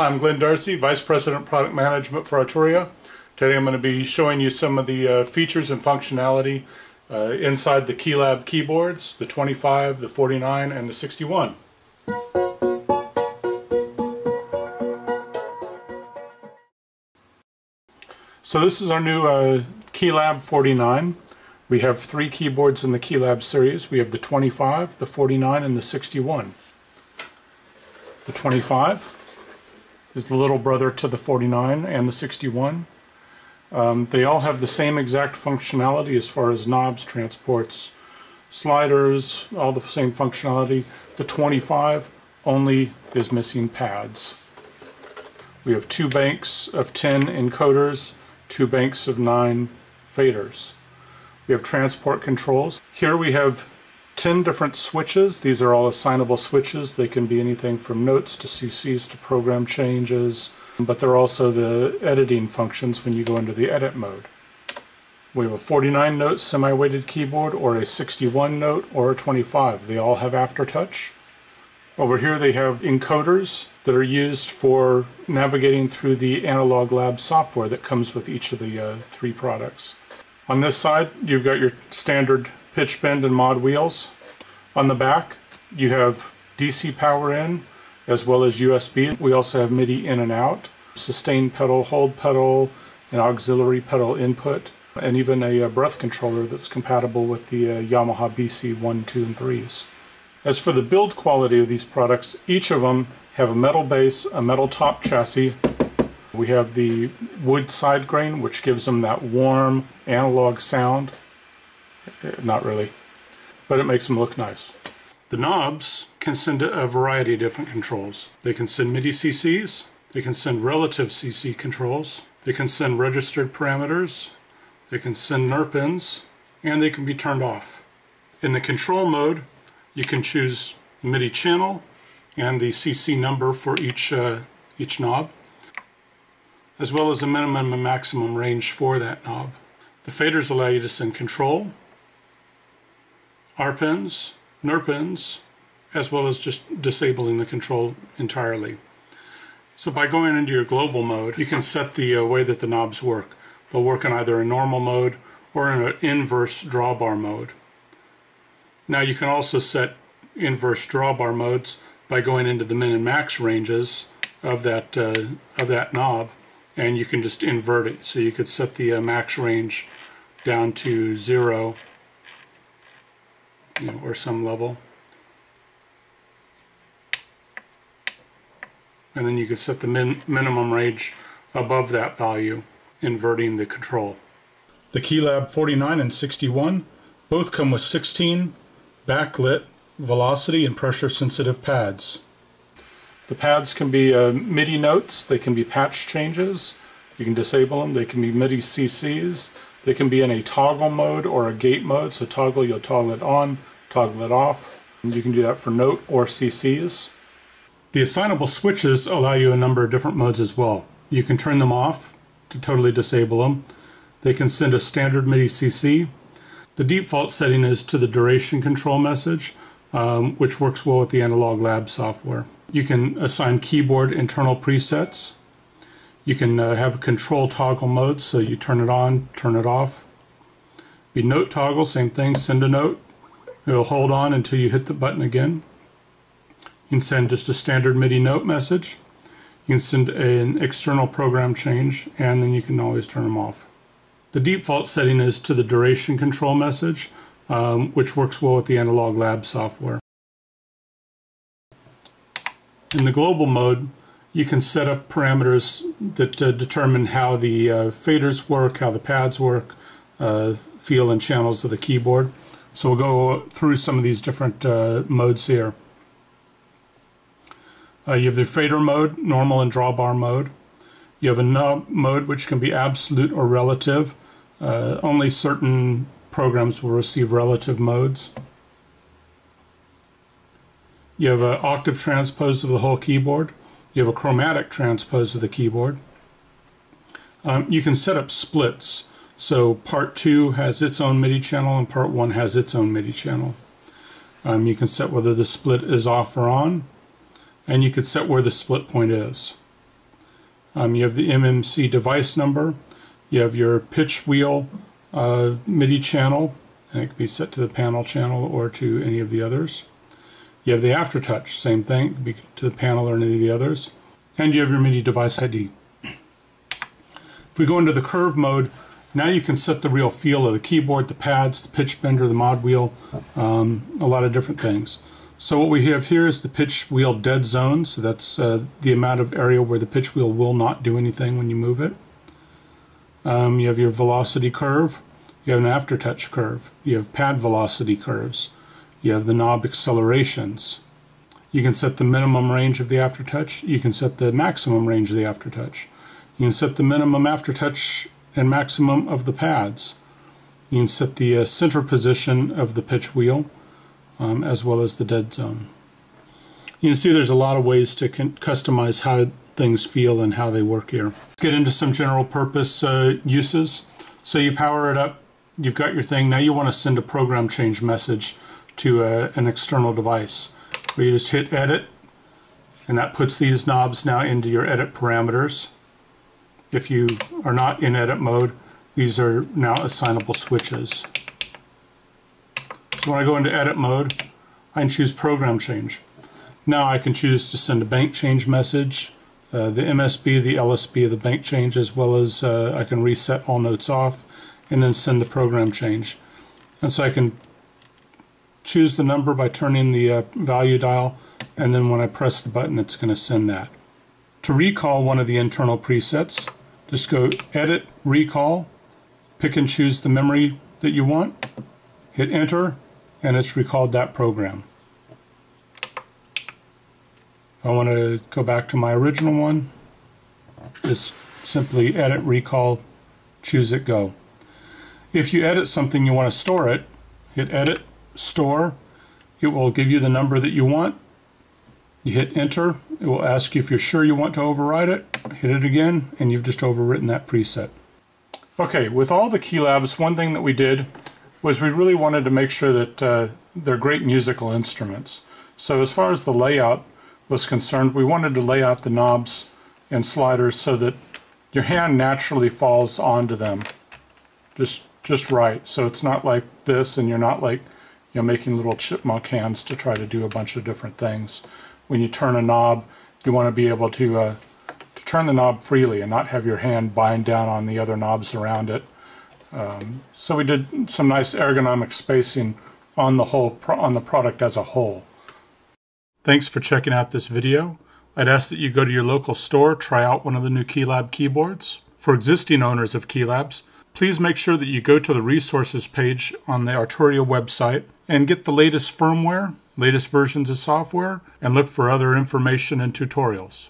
I'm Glen Darcey, Vice President Product Management for Arturia. Today I'm going to be showing you some of the features and functionality inside the Keylab keyboards, the 25, the 49, and the 61. So this is our new Keylab 49. We have 3 keyboards in the Keylab series. We have the 25, the 49, and the 61. The 25 is the little brother to the 49 and the 61. They all have the same exact functionality as far as knobs, transports, sliders, all the same functionality. The 25 only is missing pads. We have 2 banks of 10 encoders, 2 banks of 9 faders. We have transport controls. Here we have 10 different switches. These are all assignable switches. They can be anything from notes to CCs to program changes, but they're also the editing functions when you go into the edit mode. We have a 49 note semi-weighted keyboard, or a 61 note, or a 25. They all have aftertouch. Over here they have encoders that are used for navigating through the Analog Lab software that comes with each of the 3 products. On this side you've got your standard pitch bend and mod wheels. On the back you have DC power in as well as USB. We also have MIDI in and out, sustain pedal, hold pedal, an auxiliary pedal input, and even a breath controller that's compatible with the Yamaha BC 1, 2, and 3s. As for the build quality of these products, each of them have a metal base, a metal top chassis. We have the wood side grain, which gives them that warm analog sound. Not really, but it makes them look nice. The knobs can send a variety of different controls. They can send MIDI CCs, they can send relative CC controls, they can send registered parameters, they can send NIR pins, and they can be turned off. In the control mode, you can choose MIDI channel and the CC number for each knob, as well as a minimum and maximum range for that knob. The faders allow you to send control, R pins, NIR pins, as well as just disabling the control entirely. So by going into your global mode, you can set the way that the knobs work. They'll work in either a normal mode or in an inverse drawbar mode. Now you can also set inverse drawbar modes by going into the min and max ranges of that knob, and you can just invert it. So you could set the max range down to 0, or some level, and then you could set the minimum range above that value, inverting the control. The Keylab 49 and 61 both come with 16 backlit velocity and pressure sensitive pads. The pads can be MIDI notes, they can be patch changes, you can disable them, they can be MIDI CCs, they can be in a toggle mode or a gate mode. So toggle, you'll toggle it on, toggle it off, and you can do that for note or CCs. The assignable switches allow you a number of different modes as well. You can turn them off to totally disable them. They can send a standard MIDI CC. The default setting is to the duration control message, which works well with the Analog Lab software. You can assign keyboard internal presets. You can have a control toggle mode, so you turn it on, turn it off. Be note toggle, same thing, send a note. It'll hold on until you hit the button again. You can send just a standard MIDI note message. You can send an external program change, and then you can always turn them off. The default setting is to the duration control message, which works well with the Analog Lab software. In the global mode, you can set up parameters that determine how the faders work, how the pads work, feel and channels of the keyboard. So we'll go through some of these different modes here. You have the fader mode, normal and drawbar mode. You have a knob mode, which can be absolute or relative. Only certain programs will receive relative modes. You have an octave transpose of the whole keyboard. You have a chromatic transpose of the keyboard. You can set up splits. So part 2 has its own MIDI channel and part 1 has its own MIDI channel. You can set whether the split is off or on, and you can set where the split point is. You have the MMC device number. You have your pitch wheel MIDI channel, and it can be set to the panel channel or to any of the others. You have the aftertouch, same thing, it can be to the panel or any of the others. And you have your MIDI device ID. If we go into the curve mode, now you can set the real feel of the keyboard, the pads, the pitch bender, the mod wheel, a lot of different things. So what we have here is the pitch wheel dead zone, so that's the amount of area where the pitch wheel will not do anything when you move it. You have your velocity curve, you have an aftertouch curve, you have pad velocity curves, you have the knob accelerations. You can set the minimum range of the aftertouch, you can set the maximum range of the aftertouch. You can set the minimum aftertouch and maximum of the pads. You can set the center position of the pitch wheel, as well as the dead zone. You can see there's a lot of ways to customize how things feel and how they work here. Let's get into some general purpose uses. So you power it up, you've got your thing, now you want to send a program change message to an external device. Where you just hit edit, and that puts these knobs now into your edit parameters. If you are not in edit mode, these are now assignable switches. So when I go into edit mode, I can choose program change. Now I can choose to send a bank change message, the MSB, the LSB, the bank change, as well as I can reset all notes off and then send the program change. And so I can choose the number by turning the value dial, and then when I press the button it's going to send that. To recall one of the internal presets, just go edit, recall, pick and choose the memory that you want, hit enter, and it's recalled that program. If I want to go back to my original one, just simply edit, recall, choose it, go. If you edit something, you want to store it, hit edit, store, it will give you the number that you want. You hit enter, it will ask you if you're sure you want to override it, hit it again, and you've just overwritten that preset. Okay, with all the Keylabs, one thing that we did was we really wanted to make sure that they're great musical instruments. So as far as the layout was concerned, we wanted to lay out the knobs and sliders so that your hand naturally falls onto them just right. So it's not like this, and you're not like, you know, making little chipmunk hands to try to do a bunch of different things. When you turn a knob, you want to be able to turn the knob freely and not have your hand bind down on the other knobs around it. So we did some nice ergonomic spacing on the whole on the product as a whole. Thanks for checking out this video. I'd ask that you go to your local store, try out one of the new Keylab keyboards. For existing owners of Keylabs, please make sure that you go to the resources page on the Arturia website and get the latest firmware, latest versions of software, and look for other information and tutorials.